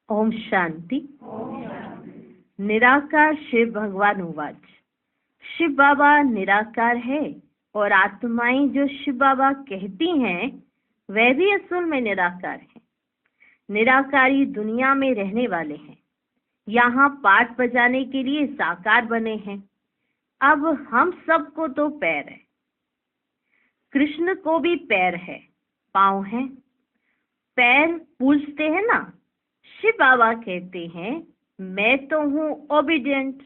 ओम शांति। निराकार शिव भगवान उवाच। शिव बाबा निराकार है और आत्माएं जो शिव बाबा कहती हैं वह भी असल में निराकार है। निराकारी दुनिया में रहने वाले हैं, यहाँ पाठ बजाने के लिए साकार बने हैं। अब हम सबको तो पैर है, कृष्ण को भी पैर है, पाँव हैं। पैर पूजते हैं ना, शिव बाबा कहते हैं मैं तो हूँ ओबीडियंट,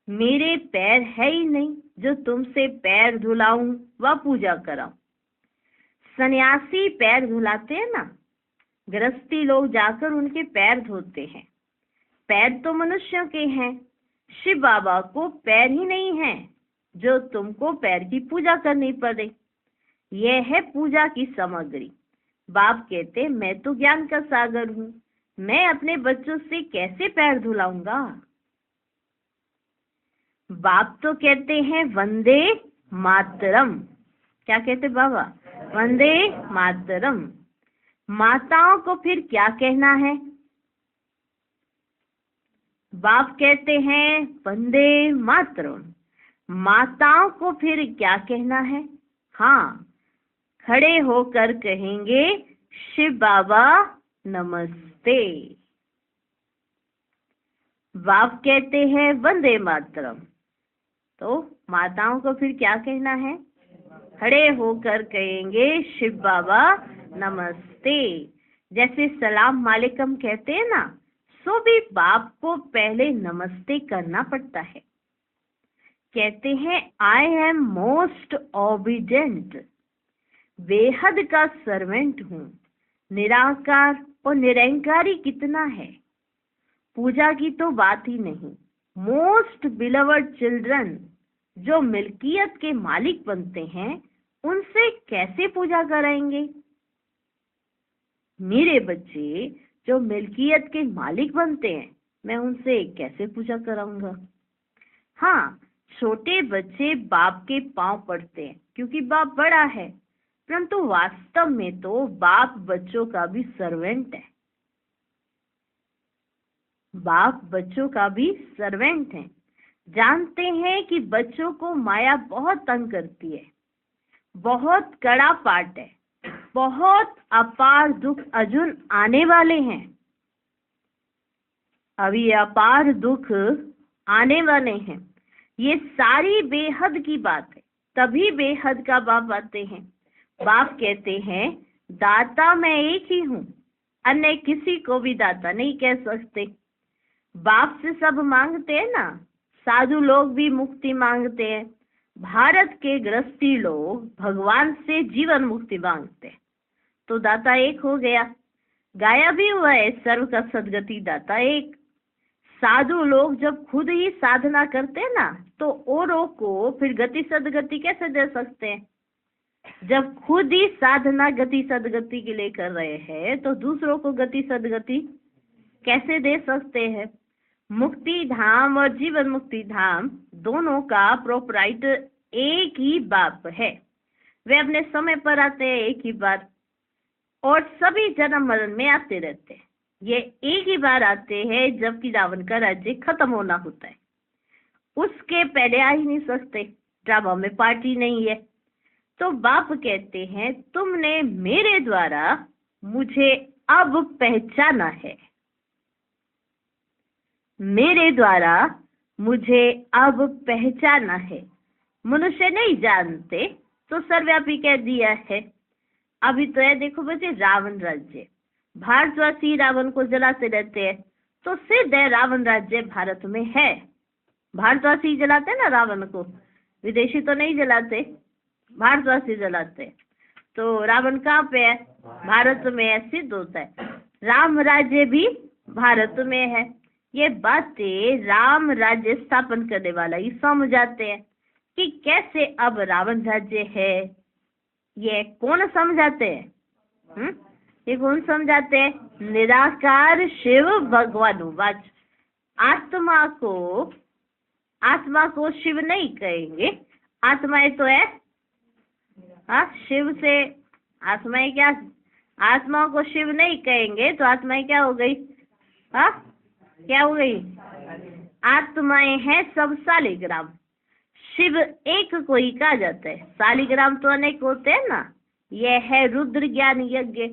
मेरे पैर है ही नहीं जो तुमसे पैर धुलाऊं व पूजा कराऊं। सन्यासी पैर धुलाते हैं ना, गृहस्थी लोग जाकर उनके पैर धोते हैं। पैर तो मनुष्यों के हैं, शिव बाबा को पैर ही नहीं है जो तुमको पैर की पूजा करनी पड़े। यह है पूजा की सामग्री। बाप कहते मैं तो ज्ञान का सागर हूँ, मैं अपने बच्चों से कैसे पैर धुलाऊंगा। बाप तो कहते हैं वंदे मातरम। क्या कहते बाबा? वंदे मातरम। माताओं को फिर क्या कहना है? बाप कहते हैं वंदे मातरम। माताओं को फिर क्या कहना है? हाँ, खड़े होकर कहेंगे शिव बाबा नमस्ते। बाप कहते हैं वंदे मातरम, तो माताओं को फिर क्या कहना है? खड़े होकर कहेंगे शिव बाबा नमस्ते। जैसे सलाम वालेकुम कहते हैं ना, सो भी बाप को पहले नमस्ते करना पड़ता है। कहते हैं आई एम मोस्ट ओबीडिएंट, बेहद का सर्वेंट हूँ। निराकार और निरंकारी कितना है, पूजा की तो बात ही नहीं। मोस्ट बिलवर्ड चिल्ड्रन, जो मिल्कियत के मालिक बनते हैं, उनसे कैसे पूजा कराएंगे? मेरे बच्चे जो मिल्कियत के मालिक बनते हैं, मैं उनसे कैसे पूजा कराऊंगा? हाँ, छोटे बच्चे बाप के पांव पड़ते हैं क्योंकि बाप बड़ा है, परंतु वास्तव में तो बाप बच्चों का भी सर्वेंट है। बाप बच्चों का भी सर्वेंट है। जानते हैं कि बच्चों को माया बहुत तंग करती है, बहुत कड़ा पाठ है, बहुत अपार दुख अर्जुन आने वाले हैं। अभी अपार दुख आने वाले हैं। ये सारी बेहद की बात है, तभी बेहद का बाप आते हैं। बाप कहते हैं दाता मैं एक ही हूँ, अन्य किसी को भी दाता नहीं कह सकते। बाप से सब मांगते हैं ना, साधु लोग भी मुक्ति मांगते हैं। भारत के गृहस्थी लोग भगवान से जीवन मुक्ति मांगते हैं, तो दाता एक हो गया। गाया भी हुआ है सर्व का सदगति दाता एक। साधु लोग जब खुद ही साधना करते हैं ना, तो औरों को फिर गति सदगति कैसे दे सकते हैं? जब खुद ही साधना गति सदगति के लिए कर रहे हैं, तो दूसरों को गति सदगति कैसे दे सकते हैं? मुक्ति धाम और जीवन मुक्ति धाम दोनों का प्रोपराइटर एक ही बाप है। वे अपने समय पर आते हैं एक ही बार, और सभी जन्म मरण में आते रहते हैं। ये एक ही बार आते हैं जबकि रावण का राज्य खत्म होना होता है। उसके पहले आ ही नहीं सकते, ड्रामा में पार्टी नहीं है। तो बाप कहते हैं तुमने मेरे द्वारा मुझे अब पहचाना है, मेरे द्वारा मुझे अब पहचाना है। मनुष्य नहीं जानते तो सर्वव्यापी कह दिया है। अभी तो है, देखो बच्चे, रावण राज्य, भारतवासी रावण को जलाते रहते हैं, तो सिद्ध है रावण राज्य भारत में है। भारतवासी जलाते ना रावण को, विदेशी तो नहीं जलाते, भारतवासी जलाते। तो रावण कहाँ पे है? भारत में है, सिद्ध होता है। राम राज्य भी भारत में है। ये बातें राम राज्य स्थापन करने वाला ही समझाते हैं कि कैसे अब रावण राज्य है। ये कौन समझाते हैं? ये कौन समझाते हैं? निराकार शिव भगवान उवाच। आत्मा को शिव नहीं कहेंगे, आत्माएं तो है। हाँ, शिव से आत्माएं क्या? आत्माओं को शिव नहीं कहेंगे तो आत्माएं क्या हो गई? हाँ, क्या हो गई? आत्माएं हैं सब शालिग्राम। शिव एक को ही कहा जाता है, शालिग्राम तो अनेक होते हैं ना। यह है रुद्र ज्ञान यज्ञ।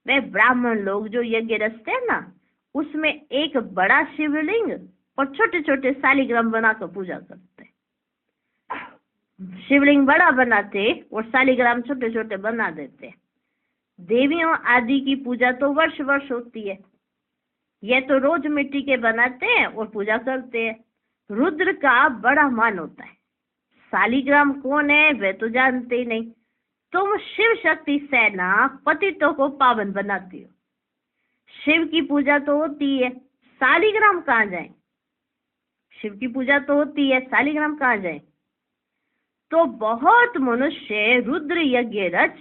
वे ब्राह्मण लोग जो यज्ञ रचते हैं ना, उसमें एक बड़ा शिवलिंग और छोटे छोटे शालिग्राम बनाकर पूजा करते हैं। शिवलिंग बड़ा बनाते और शालिग्राम छोटे छोटे बना देते। देवियों आदि की पूजा तो वर्ष वर्ष होती है। यह तो रोज मिट्टी के बनाते हैं और पूजा करते हैं। रुद्र का बड़ा मान होता है। शालिग्राम कौन है वे तो जानते ही नहीं। तुम शिव शक्ति सेना पतितों को पावन बनाती हो। शिव की पूजा तो होती है, शालिग्राम कहाँ जाए? शिव की पूजा तो होती है, शालिग्राम कहाँ जाए? तो बहुत मनुष्य रुद्र यज्ञ रच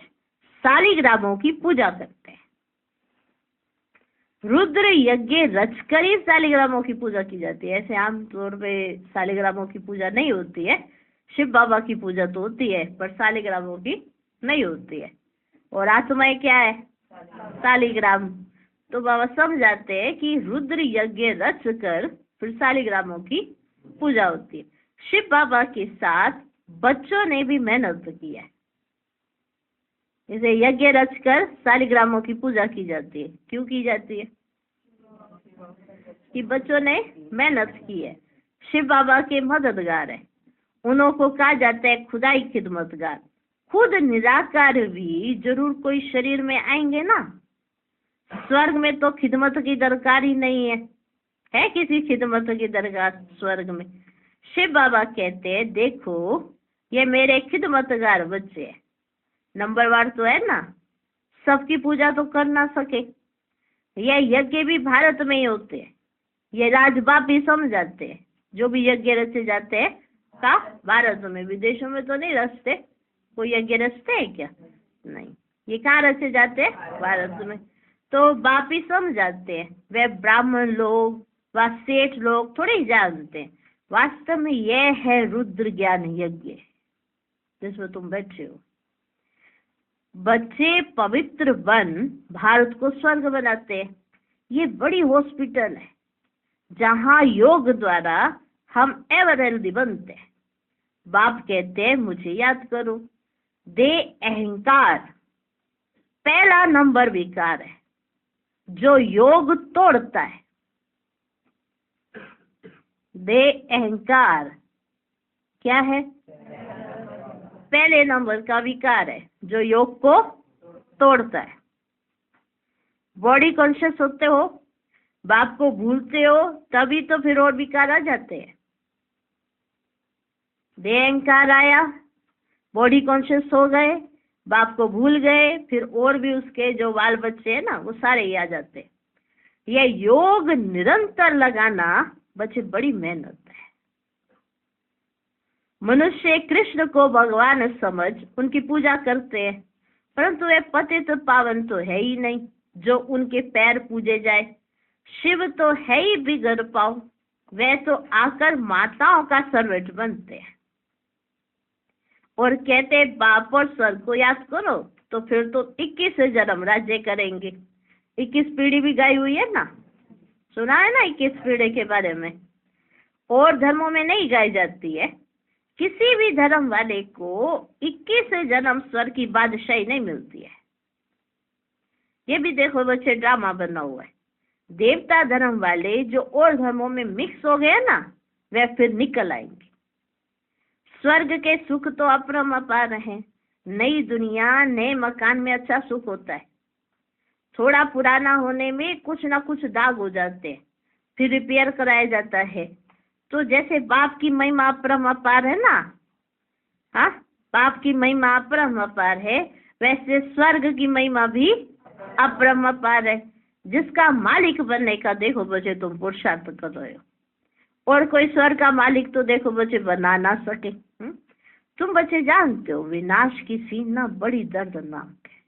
शालिग्रामों की पूजा करते हैं। रुद्र यज्ञ रचकर ही शालिग्रामों की पूजा की जाती है। ऐसे आमतौर पे शालिग्रामों की पूजा नहीं होती है। शिव बाबा की पूजा तो होती है पर शालिग्रामों की नहीं होती है। और आत्माएं क्या है? शालिग्राम। तो बाबा समझाते हैं कि रुद्र यज्ञ रच कर फिर शालिग्रामों की पूजा होती है। शिव बाबा के साथ बच्चों ने भी मेहनत की है। इसे यज्ञ रचकर शालिग्रामों की पूजा की जाती है। क्यों की जाती है? कि बच्चों ने मेहनत की है। शिव बाबा के मददगार है। उन्हों को कहा जाता है खुदाई खिदमतगार। खुद निराकार भी जरूर कोई शरीर में आएंगे ना। स्वर्ग में तो खिदमत की दरकार ही नहीं है किसी खिदमत की दरकार स्वर्ग में? शिव बाबा कहते हैं देखो ये मेरे खिदमतगार बच्चे हैं। नंबरवार तो है ना, सबकी पूजा तो कर ना सके। यह यज्ञ भी भारत में ही होते हैं। ये राजबाप भी समझाते हैं। जो भी यज्ञ रचे जाते हैं का भारत में, विदेशों में तो नहीं रचते। कोई यज्ञ रचते हैं क्या? नहीं, ये कहाँ रचे जाते हैं? भारत में। तो बाप ही समझाते हैं। वे ब्राह्मण लोग व सेठ लोग थोड़े ही जानते हैं। वास्तव में यह है रुद्र ज्ञान यज्ञ जिसमें तुम बैठे हो। बच्चे पवित्र बन भारत को स्वर्ग बनाते हैं। ये बड़ी हॉस्पिटल है जहाँ योग द्वारा हम एवर हेल्दी बनते हैं। बाप कहते हैं मुझे याद करो। दे अहंकार पहला नंबर विकार है जो योग तोड़ता है। दे अहंकार क्या है? पहले नंबर का विकार है जो योग को तोड़ता है। बॉडी कॉन्शियस होते हो, बाप को भूलते हो, तभी तो फिर और विकार आ जाते हैं। देह अहंकार आया, बॉडी कॉन्शियस हो गए, बाप को भूल गए, फिर और भी उसके जो बाल बच्चे हैं ना वो सारे ही आ जाते। यह योग निरंतर लगाना बच्चे बड़ी मेहनत है। मनुष्य कृष्ण को भगवान समझ उनकी पूजा करते हैं, परंतु वे पतित पावन तो है ही नहीं जो उनके पैर पूजे जाए। शिव तो है ही बिगड़ पाओ, वे तो आकर माताओं का सर्वेंट बनते हैं और कहते बाप और स्वर्ग को याद करो। तो फिर तो 21 जन्म राज्य करेंगे। 21 पीढ़ी भी गाई हुई है ना, सुना है ना 21 पीढ़ी के बारे में। और धर्मों में नहीं गाई जाती है। किसी भी धर्म वाले को 21 जन्म स्वर्ग की बादशाही नहीं मिलती है। ये भी देखो बच्चे ड्रामा बना हुआ है। देवता धर्म वाले जो और धर्मों में मिक्स हो गए ना वे फिर निकल आएंगे। स्वर्ग के सुख तो अपरंपार हैं। नई दुनिया नए मकान में अच्छा सुख होता है। थोड़ा पुराना होने में कुछ ना कुछ दाग हो जाते हैं, फिर रिपेयर कराया जाता है। तो जैसे बाप की महिमा अपरंपार है ना, हाँ, बाप की महिमा अपरंपार है, वैसे स्वर्ग की महिमा भी अपरंपार है। जिसका मालिक बनने का देखो बच्चे तुम पुरुषार्थ कर रहे हो, और कोई स्वर्ग का मालिक तो देखो बच्चे बना ना सके। तुम बच्चे जानते हो विनाश की सीन बड़ी दर्दनाक है।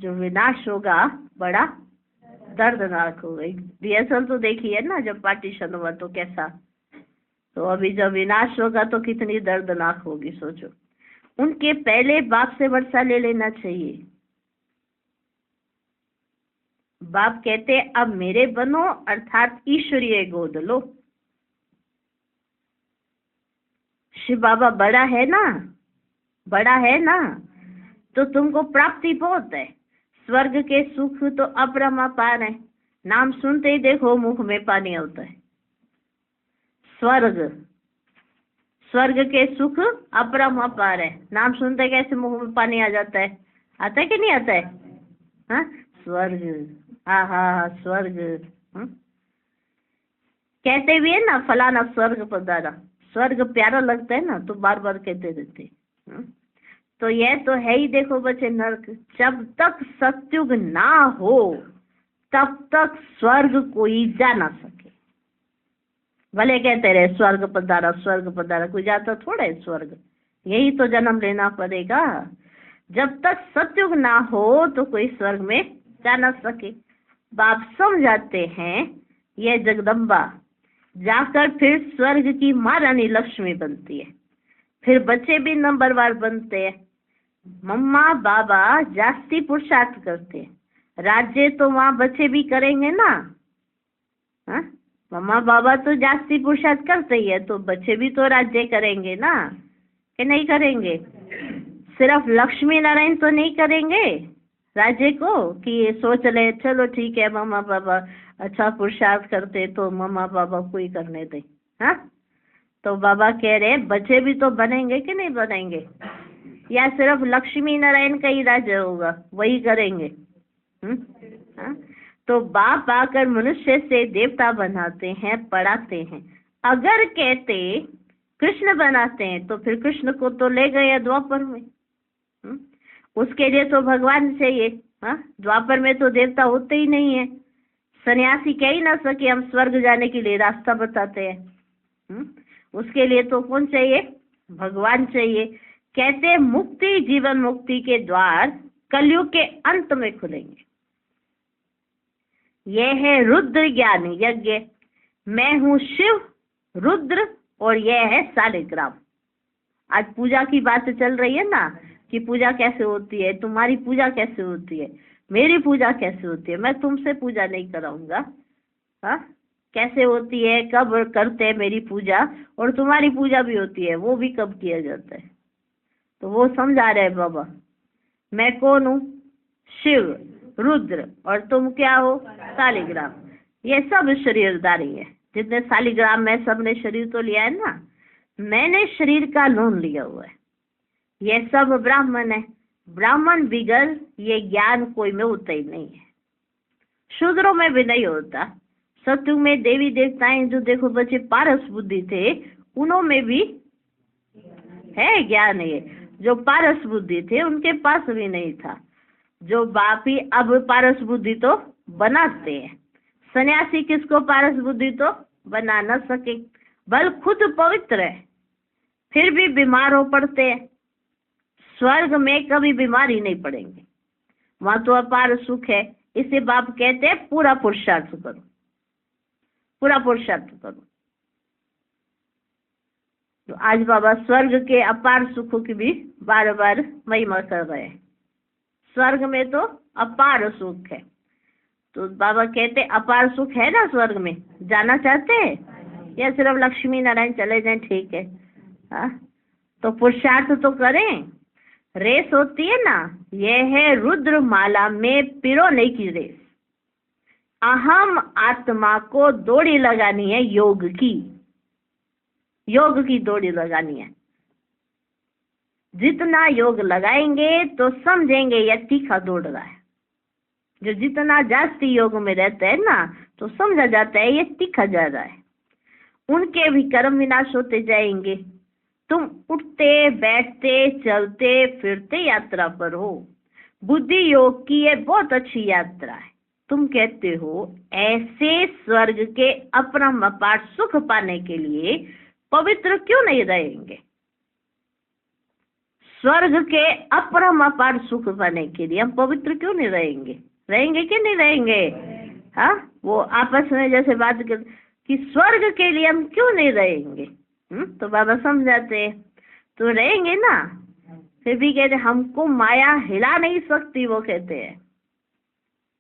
जो विनाश होगा बड़ा दर्दनाक होगा। रिहर्सल तो देखी है ना, जब पार्टीशन हुआ तो कैसा, तो अभी जब विनाश होगा तो कितनी दर्दनाक होगी सोचो। उनके पहले बाप से वर्षा ले लेना चाहिए। बाप कहते अब मेरे बनो, अर्थात ईश्वरीय गोद लो। शिव बाबा बड़ा है ना, बड़ा है ना, तो तुमको प्राप्ति बहुत है। स्वर्ग के सुख तो अपरमापार है, नाम सुनते ही देखो मुख में पानी आता है। स्वर्ग, स्वर्ग के सुख अपरमापार है, नाम सुनते कैसे मुख में पानी आ जाता है? आता है कि नहीं आता है? हाँ, स्वर्ग, हाँ हाँ स्वर्ग। कहते भी है ना फलाना स्वर्ग पधारा, स्वर्ग प्यारा लगता है ना तो बार बार कहते रहते। तो यह तो है ही देखो बच्चे नर्क। जब तक सत्युग ना हो तब तक स्वर्ग कोई जा ना सके। भले कहते रहे स्वर्ग पधारा स्वर्ग पधारा, कोई जाता थोड़ा है स्वर्ग, यही तो जन्म लेना पड़ेगा। जब तक सत्युग ना हो तो कोई स्वर्ग में जा ना सके। बाप समझाते हैं यह जगदम्बा जाकर फिर स्वर्ग की महारानी लक्ष्मी बनती है। फिर बच्चे भी नंबरवार बनते हैं। मम्मा बाबा जास्ती पुरुषार्थ करते हैं, राज्य तो वहाँ बच्चे भी करेंगे ना। हाँ, मम्मा बाबा तो जास्ती पुरुषार्थ करते ही है, तो बच्चे भी तो राज्य करेंगे ना, कि नहीं करेंगे? सिर्फ लक्ष्मी नारायण तो नहीं करेंगे राज्य को कि सोच ले चलो ठीक है मम्मा पापा अच्छा पुरुषार्थ करते तो मम्मा पापा को ही करने दे। हाँ, तो बाबा कह रहे बच्चे भी तो बनेंगे कि नहीं बनेंगे? या सिर्फ लक्ष्मी नारायण का ही राज्य होगा, वही करेंगे? हाँ? तो बाप आकर मनुष्य से देवता बनाते हैं, पढ़ाते हैं। अगर कहते कृष्ण बनाते हैं तो फिर कृष्ण को तो ले गए द्वापर में। उसके लिए तो भगवान चाहिए। हाँ, द्वापर में तो देवता होते ही नहीं है। सन्यासी कह ही ना सके हम स्वर्ग जाने के लिए रास्ता बताते हैं। उसके लिए तो कौन चाहिए? भगवान चाहिए। कहते मुक्ति, जीवन मुक्ति के द्वार कलयुग के अंत में खुलेंगे। यह है रुद्र ज्ञान यज्ञ। मैं हूँ शिव, रुद्र, और यह है शालिग्राम। आज पूजा की बात चल रही है ना कि पूजा कैसे होती है, तुम्हारी पूजा कैसे होती है, मेरी पूजा कैसे होती है। मैं तुमसे पूजा नहीं कराऊंगा। हाँ, कैसे होती है, कब करते हैं मेरी पूजा, और तुम्हारी पूजा भी होती है, वो भी कब किया जाता है, तो वो समझा रहे बाबा। मैं कौन हूँ? शिव, रुद्र, और तुम क्या हो? शालिग्राम। ये सब शरीरदारी है। जितने शालिग्राम में सबने शरीर तो लिया है ना, मैंने शरीर का लोन लिया हुआ है। ये सब ब्राह्मण है। ब्राह्मण बिगड़ ये ज्ञान कोई में होता ही नहीं है, शूद्रों में भी नहीं होता। सत्युग में देवी देवताएं जो देखो बच्चे पारस बुद्धि थे, उन्होंने भी है ज्ञान। ये जो पारस बुद्धि थे उनके पास भी नहीं था। जो बाप ही अब पारस बुद्धि तो बनाते हैं। सन्यासी किसको पारस बुद्धि तो बना न सके, बल खुद पवित्र है फिर भी बीमार हो पड़ते हैं। स्वर्ग में कभी बीमारी नहीं पड़ेंगे, वहां तो अपार सुख है। इसे बाप कहते हैं पूरा पुरुषार्थ करो, पूरा पुरुषार्थ करो। तो आज बाबा स्वर्ग के अपार सुखों की भी बार बार महिमा कर रहे हैं। स्वर्ग में तो अपार सुख है। तो बाबा कहते अपार सुख है ना स्वर्ग में, जाना चाहते हैं या सिर्फ लक्ष्मी नारायण चले जाएं ठीक है? हाँ, तो पुरुषार्थ तो करें। रेस होती है ना, यह है रुद्र माला में पिरोने की रेस। अहम आत्मा को दौड़ी लगानी है, योग की, योग की दौड़ी लगानी है। जितना योग लगाएंगे तो समझेंगे यह तीखा दौड़ रहा है। जो जितना जास्ती योग में रहता है ना तो समझा जाता है ये तीखा जा रहा है। उनके भी कर्म विनाश होते जाएंगे। तुम उठते बैठते चलते फिरते यात्रा पर हो। बुद्धि योग की ये बहुत अच्छी यात्रा है। तुम कहते हो ऐसे स्वर्ग के अपरम अपार सुख पाने के लिए पवित्र क्यों नहीं रहेंगे? स्वर्ग के अपरम अपार सुख पाने के लिए हम पवित्र क्यों नहीं रहेंगे? रहेंगे कि नहीं रहेंगे? हाँ, वो आपस में जैसे बात कर कि स्वर्ग के लिए हम क्यों नहीं रहेंगे। तो बाबा समझाते हैं तो रहेंगे ना। फिर भी कहते हमको माया हिला नहीं सकती, वो कहते हैं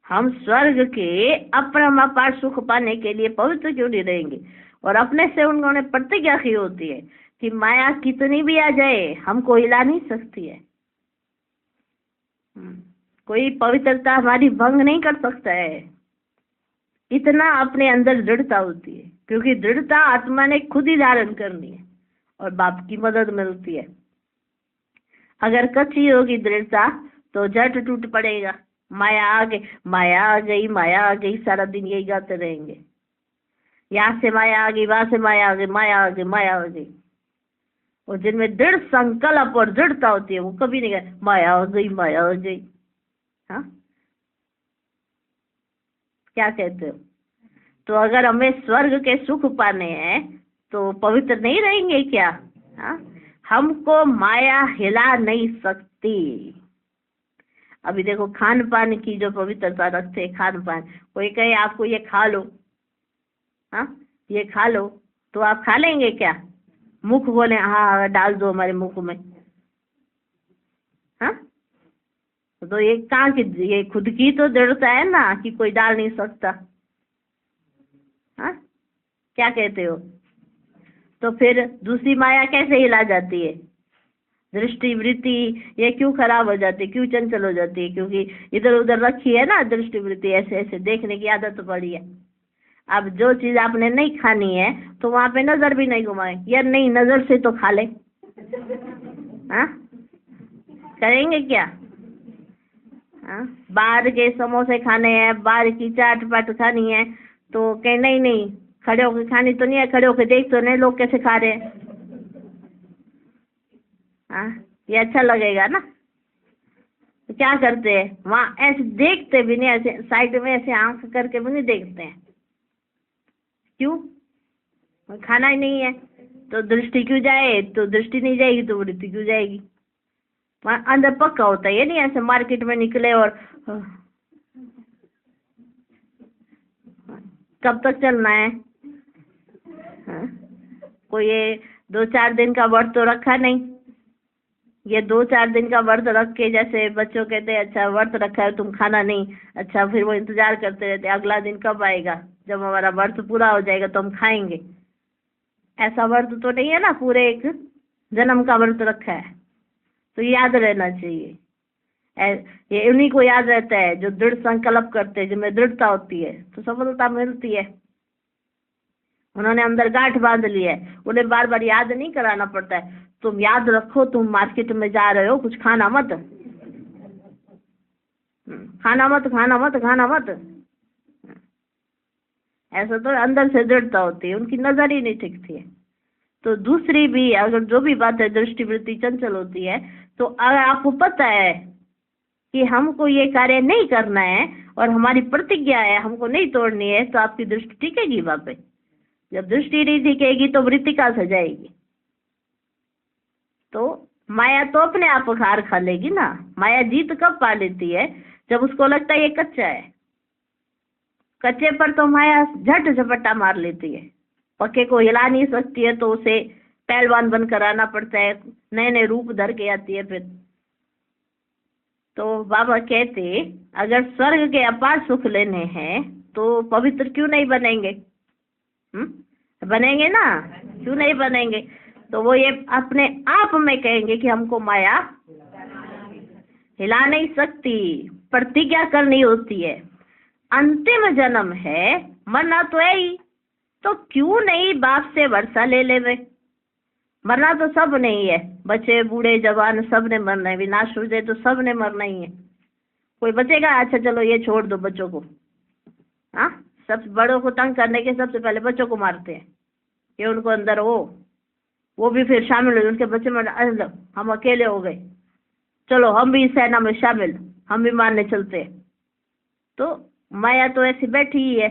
हम स्वर्ग के अपरमापार सुख पाने के लिए पवित्र क्यों नहीं रहेंगे? और अपने से उन्होंने प्रतिज्ञा की होती है कि माया कितनी भी आ जाए हमको हिला नहीं सकती है। कोई पवित्रता हमारी भंग नहीं कर सकता है। इतना अपने अंदर दृढ़ता होती है, क्योंकि दृढ़ता आत्मा ने खुद ही धारण करनी है और बाप की मदद मिलती है। अगर कच्ची होगी दृढ़ता तो झट टूट पड़ेगा। माया आ गई, माया आ गई, माया आ गई, सारा दिन यही गाते रहेंगे। यहाँ से माया आ गई, वहां से माया आ गई, माया आ गई, माया आ गई। और जिनमें दृढ़ संकल्प और दृढ़ता होती है वो कभी नहीं कहते माया आ गई, माया आ गई। हाँ, क्या कहते हो? तो अगर हमें स्वर्ग के सुख पाने हैं तो पवित्र नहीं रहेंगे क्या? हाँ, हमको माया हिला नहीं सकती। अभी देखो खान पान की जो पवित्रता रखते हैं, खान पान, कोई कहे आपको ये खा लो, हाँ ये खा लो, तो आप खा लेंगे क्या? मुख बोले हाँ डाल दो हमारे मुख में। हाँ, तो ये कहाँ की, ये खुद की तो दृढ़ता है ना कि कोई डाल नहीं सकता। हाँ, क्या कहते हो? तो फिर दूसरी माया कैसे हिला जाती है? दृष्टि वृत्ति ये क्यों खराब हो जाती है, क्यों चंचल हो जाती है? क्योंकि इधर उधर रखी है ना दृष्टि वृत्ति, ऐसे ऐसे देखने की आदत पड़ी है। अब जो चीज आपने नहीं खानी है तो वहां पे नजर भी नहीं घुमाए, यार नहीं नजर से तो खा ले। हाँ, करेंगे क्या? हाँ, बाहर के समोसे खाने हैं, बाहर की चाट पाट खानी है तो कहीं नहीं नहीं खड़े होकर खानी तो नहीं है, खड़े होकर देख तो नहीं लोग कैसे खा रहे हैं। हाँ, ये अच्छा लगेगा ना? तो क्या करते हैं वहाँ, ऐसे देखते भी नहीं, ऐसे साइड में ऐसे आंख करके भी नहीं देखते हैं। क्यों? खाना ही नहीं है तो दृष्टि क्यों जाए? तो दृष्टि नहीं जाएगी तो वृत्ति क्यों जाएगी? वहाँ अंदर पक्का होता है, ये नहीं ऐसे मार्केट में निकले और कब तक चलना है? हाँ? कोई ये 2-4 दिन का व्रत तो रखा नहीं। ये 2-4 दिन का व्रत रख के, जैसे बच्चों कहते हैं अच्छा व्रत रखा है तुम खाना नहीं, अच्छा फिर वो इंतजार करते रहते अगला दिन कब आएगा, जब हमारा व्रत पूरा हो जाएगा तो हम खाएंगे। ऐसा व्रत तो नहीं है ना, पूरे एक जन्म का व्रत रखा है। तो याद रहना चाहिए, ये उन्हीं को याद रहता है जो दृढ़ संकल्प करते हैं, जिनमें दृढ़ता होती है तो सफलता मिलती है। उन्होंने अंदर गांठ बांध ली है, उन्हें बार बार याद नहीं कराना पड़ता है। तुम याद रखो तुम मार्केट में जा रहे हो, कुछ खाना मत, खाना मत, खाना मत, खाना मत। ऐसा तो अंदर से दृढ़ता होती है, उनकी नजर ही नहीं टिकती है। तो दूसरी भी अगर जो भी बात है दृष्टि वृत्ति चंचल होती है, तो अगर आपको पता है कि हमको ये कार्य नहीं करना है और हमारी प्रतिज्ञा है हमको नहीं तोड़नी है, तो आपकी दृष्टि टिकेगी वहां पे। जब दृष्टि नहीं टिकेगी तो वृत्ति कहाँ से जाएगी? तो माया तो अपने आप हार खा लेगी ना। माया जीत कब पा लेती है? जब उसको लगता है ये कच्चा है। कच्चे पर तो माया झट झपट्टा मार लेती है, पक्के को हिला नहीं सकती है, तो उसे पहलवान बन कर आना पड़ता है, नए नए रूप धर के आती है फिर। तो बाबा कहते अगर स्वर्ग के अपार सुख लेने हैं तो पवित्र क्यों नहीं बनेंगे? बनेंगे ना, क्यों नहीं बनेंगे? तो वो ये अपने आप में कहेंगे कि हमको माया हिला नहीं सकती, प्रतिज्ञा करनी होती है। अंतिम जन्म है, मरना तो है ही, तो क्यों नहीं बाप से वर्षा ले लेवे? मरना तो सब नहीं है, बच्चे बूढ़े जवान सब ने मरना है, विनाश हो जाए तो सब ने मरना ही है। कोई बचेगा? अच्छा चलो ये छोड़ दो बच्चों को। हाँ, सब बड़ों को तंग करने के सबसे पहले बच्चों को मारते हैं कि उनको अंदर हो, वो भी फिर शामिल हो, उनके बच्चे में हम अकेले हो गए, चलो हम भी सेना में शामिल, हम भी मारने चलते हैं। तो माया तो ऐसी बैठी ही है,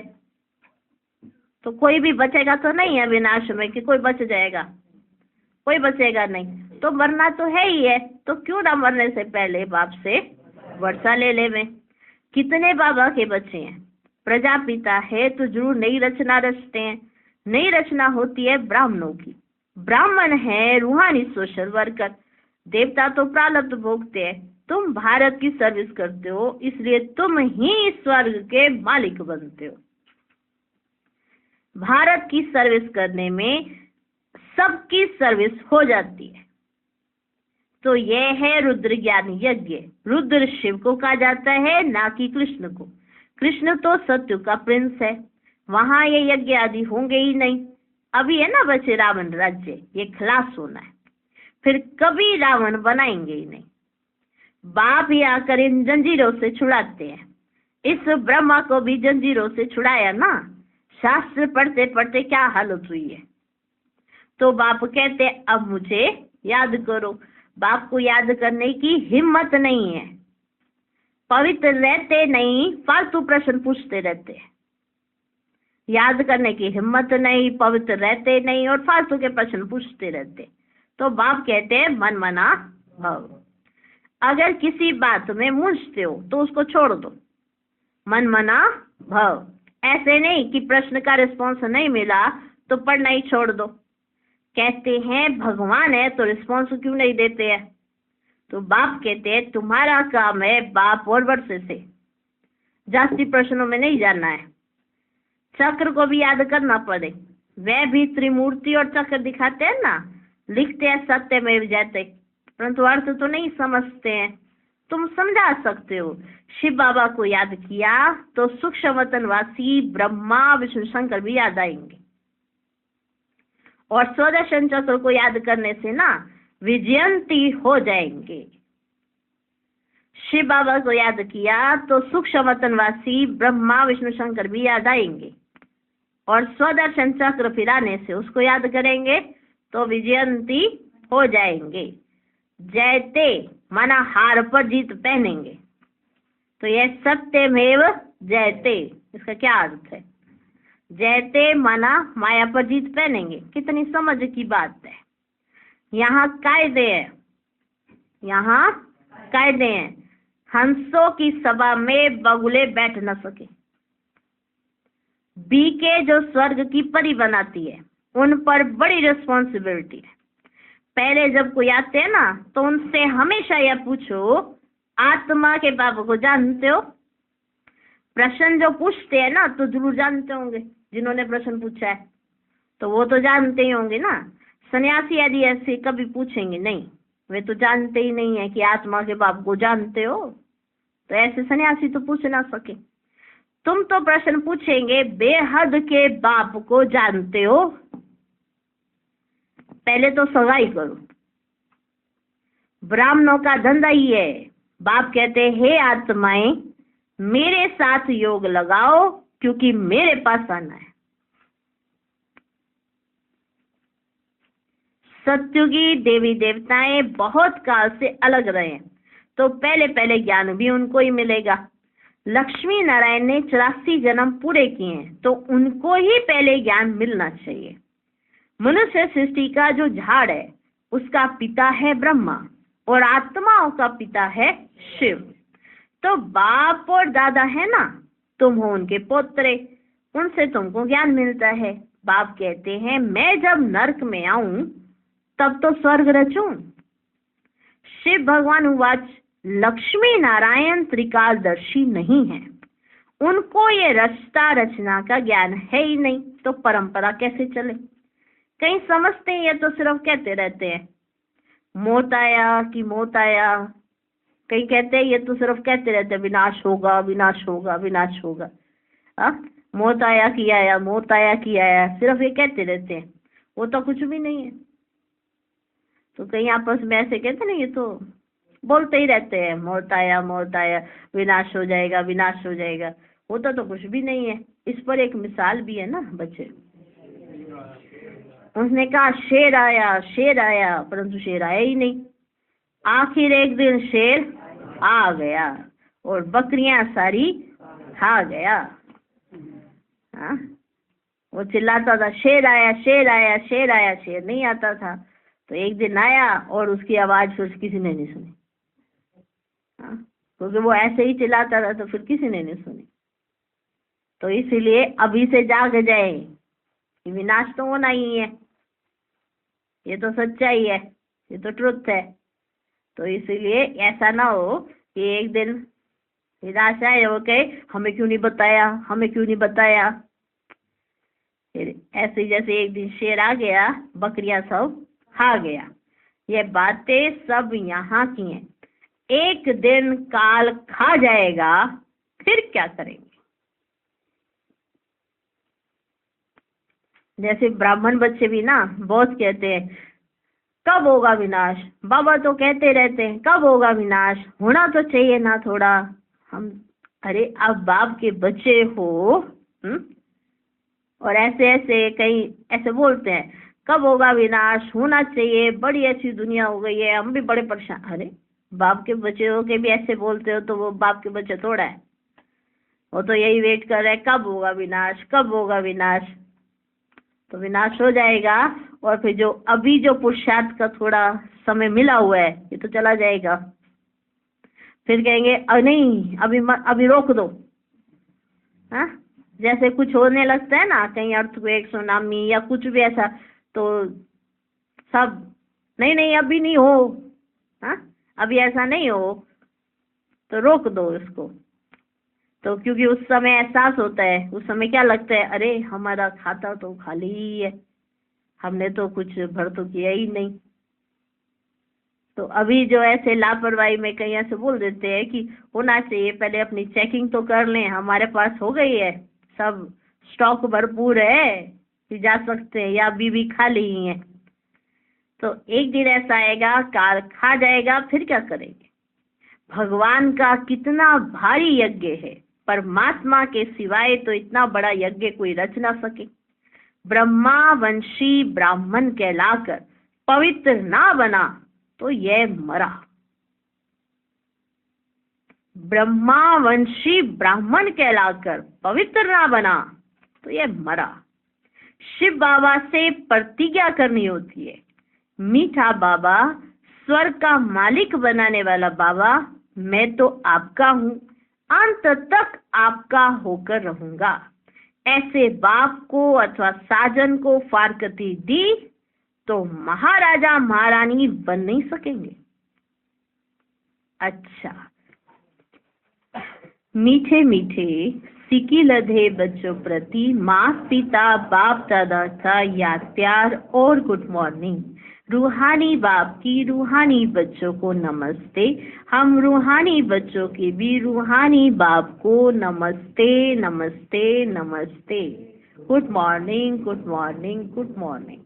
तो कोई भी बचेगा तो नहीं है विनाश में कि कोई बच जाएगा, कोई बचेगा नहीं। तो मरना तो है ही है, तो क्यों ना मरने से पहले बाप से वर्षा ले ले में। कितने बाबा के बच्चे हैं, प्रजापिता है तो जरूर नई रचना रचते हैं। नई रचना होती है ब्राह्मणों की। ब्राह्मण है रूहानी सोशल वर्कर, देवता तो प्रारब्ध भोगते हैं, तुम भारत की सर्विस करते हो, इसलिए तुम ही स्वर्ग के मालिक बनते हो। भारत की सर्विस करने में सबकी सर्विस हो जाती है। तो यह है रुद्र ज्ञान यज्ञ। रुद्र शिव को कहा जाता है, ना कि कृष्ण को। कृष्ण तो सत्य का प्रिंस है, वहां ये यज्ञ आदि होंगे ही नहीं। अभी है ना बचे रावण राज्य, ये खलास होना है, फिर कभी रावण बनाएंगे ही नहीं। बाप ही आकर इन जंजीरों से छुड़ाते हैं। इस ब्रह्मा को भी जंजीरों से छुड़ाया ना। शास्त्र पढ़ते पढ़ते क्या हालत हुई है। तो बाप कहते अब मुझे याद करो। बाप को याद करने की हिम्मत नहीं है, पवित्र रहते नहीं, फालतू प्रश्न पूछते रहते हैं। याद करने की हिम्मत नहीं, पवित्र रहते नहीं और फालतू के प्रश्न पूछते रहते। तो बाप कहते हैं मन मना भव। अगर किसी बात में मूंझते हो तो उसको छोड़ दो, मन मना भव। ऐसे नहीं कि प्रश्न का रिस्पॉन्स नहीं मिला तो पढ़ना ही छोड़ दो। कहते हैं भगवान है तो रिस्पॉन्स क्यों नहीं देते हैं। तो बाप कहते हैं तुम्हारा काम है बाप और वर्षे से जास्ती प्रश्नों में नहीं जाना है। चक्र को भी याद करना पड़े, वह भी त्रिमूर्ति और चक्र दिखाते हैं ना, लिखते हैं सत्य में जयते, परंतु अर्थ तो नहीं समझते हैं। तुम समझा सकते हो। शिव बाबा को याद किया तो सूक्ष्म वतनवासी ब्रह्मा विष्णु शंकर भी याद आएंगे। और स्वदर्शन चक्र को याद करने से ना विजयंती हो जाएंगे। शिव बाबा को याद किया तो सूक्ष्म वतनवासी ब्रह्मा विष्णु शंकर भी याद आएंगे। और स्वदर्शन चक्र फिराने से उसको याद करेंगे तो विजयंती हो जाएंगे। जयते माना हार पर जीत पहनेंगे। तो यह सत्यमेव जयते, इसका क्या अर्थ है। जयते माना माया पर जीत पहनेंगे। कितनी समझ की बात है। यहाँ कायदे हैं, यहाँ कायदे हैं। हंसों की सभा में बगुले बैठ न सके। बीके जो स्वर्ग की परी बनाती है उन पर बड़ी रिस्पॉन्सिबिलिटी है। पहले जब कोई आते हैं ना तो उनसे हमेशा यह पूछो आत्मा के बाप को जानते हो। प्रश्न जो पूछते हैं ना तो जरूर जानते होंगे, जिन्होंने प्रश्न पूछा है तो वो तो जानते ही होंगे ना। सन्यासी यदि ऐसे कभी पूछेंगे नहीं, वे तो जानते ही नहीं है कि आत्मा के बाप को जानते हो, तो ऐसे सन्यासी तो पूछ ना सके। तुम तो प्रश्न पूछेंगे बेहद के बाप को जानते हो। पहले तो सगाई करो। ब्राह्मणों का धंधा ही है। बाप कहते हे आत्माएं मेरे साथ योग लगाओ क्योंकि मेरे पास आना है। सत्युगी देवी देवताएं बहुत काल से अलग रहे तो पहले पहले ज्ञान भी उनको ही मिलेगा। लक्ष्मी नारायण ने 84 जन्म पूरे किए हैं तो उनको ही पहले ज्ञान मिलना चाहिए। मनुष्य सृष्टि का जो झाड़ है उसका पिता है ब्रह्मा और आत्माओं का पिता है शिव। तो बाप और दादा है ना, तुम हो उनके पोत्रे, उनसे तुमको ज्ञान मिलता है। बाप कहते हैं मैं जब नरक में आऊं तब तो स्वर्ग रचूं। शिव भगवान उवाच लक्ष्मी नारायण त्रिकालदर्शी नहीं है, उनको ये रचता रचना का ज्ञान है ही नहीं, तो परंपरा कैसे चले। कहीं समझते हैं ये तो सिर्फ कहते रहते हैं मौत आया कि मौत आया। कहीं कहते हैं ये तो सिर्फ कहते रहते हैं विनाश होगा विनाश होगा विनाश होगा। मौत आया कि आया, मौत आया कि आया, सिर्फ ये कहते रहते हैं, वो तो कुछ भी नहीं है। तो कहीं आपस में ऐसे कहते ना, ये तो बोलते ही रहते हैं मौत आया विनाश हो जाएगा विनाश हो जाएगा, होता तो कुछ भी नहीं है। इस पर एक मिसाल भी है ना बच्चे। उसने कहा शेर आया परंतु शेर आया ही नहीं। आखिर एक दिन शेर आ गया और बकरियां सारी खा गया। हाँ, वो चिल्लाता था शेर आया शेर आया शेर आया, शेर नहीं आता था। तो एक दिन आया और उसकी आवाज फिर किसी ने नहीं सुनी। हाँ, क्योंकि वो ऐसे ही चिल्लाता था तो फिर किसी ने नहीं सुनी। तो इसीलिए अभी से जाग जाए कि विनाश तो होना ही है, ये तो सच्चाई है, ये तो ट्रुथ है। तो इसीलिए ऐसा ना हो कि एक दिन निराशा है वो कहे हमें क्यों नहीं बताया, हमें क्यों नहीं बताया। फिर ऐसे जैसे एक दिन शेर आ गया, बकरियां सब खा गया। ये बातें सब यहाँ की हैं। एक दिन काल खा जाएगा, फिर क्या करेंगे। जैसे ब्राह्मण बच्चे भी ना बहुत कहते हैं कब होगा विनाश। बाबा तो कहते रहते हैं कब होगा विनाश, होना तो चाहिए ना थोड़ा। हम अरे आप बाप के बच्चे हो, और ऐसे ऐसे कई ऐसे बोलते हैं कब होगा विनाश, होना चाहिए, बड़ी अच्छी दुनिया हो गई है, हम भी बड़े परेशान। अरे बाप के बच्चे हो के भी ऐसे बोलते हो तो वो बाप के बच्चे थोड़ा है। वो तो यही वेट कर रहे हैं कब होगा विनाश, कब होगा विनाश। तो विनाश हो जाएगा और फिर जो अभी जो पुरुषार्थ का थोड़ा समय मिला हुआ है ये तो चला जाएगा। फिर कहेंगे नहीं अभी अभी रोक दो। हाँ, जैसे कुछ होने लगता है ना कहीं अर्थक्वेक, सुनामी या कुछ भी ऐसा, तो सब नहीं नहीं अभी नहीं हो, हाँ अभी ऐसा नहीं हो, तो रोक दो इसको। तो क्योंकि उस समय एहसास होता है, उस समय क्या लगता है अरे हमारा खाता तो खाली ही है, हमने तो कुछ भर तो किया ही नहीं। तो अभी जो ऐसे लापरवाही में कहीं ऐसे बोल देते हैं कि होना चाहिए, पहले अपनी चेकिंग तो कर लें, हमारे पास हो गई है, सब स्टॉक भरपूर है कि जा सकते हैं, या अभी भी खाली ही है। तो एक दिन ऐसा आएगा काल खा जाएगा, फिर क्या करेंगे। भगवान का कितना भारी यज्ञ है, परमात्मा के सिवाय तो इतना बड़ा यज्ञ कोई रच ना सके। ब्रह्मा वंशी ब्राह्मण कहलाकर पवित्र ना बना तो यह मरा। ब्रह्मा वंशी ब्राह्मण कहलाकर पवित्र ना बना तो यह मरा। शिव बाबा से प्रतिज्ञा करनी होती है, मीठा बाबा, स्वर्ग का मालिक बनाने वाला बाबा, मैं तो आपका हूँ, अंत तक आपका होकर रहूंगा। ऐसे बाप को अथवा साजन को फारकती दी तो महाराजा महारानी बन नहीं सकेंगे। अच्छा, मीठे मीठे सिकी लधे बच्चों प्रति माँ पिता बाप दादा का याद प्यार और गुड मॉर्निंग। रूहानी बाप की रूहानी बच्चों को नमस्ते। हम रूहानी बच्चों के भी रूहानी बाप को नमस्ते नमस्ते नमस्ते। Good morning, good morning, good morning.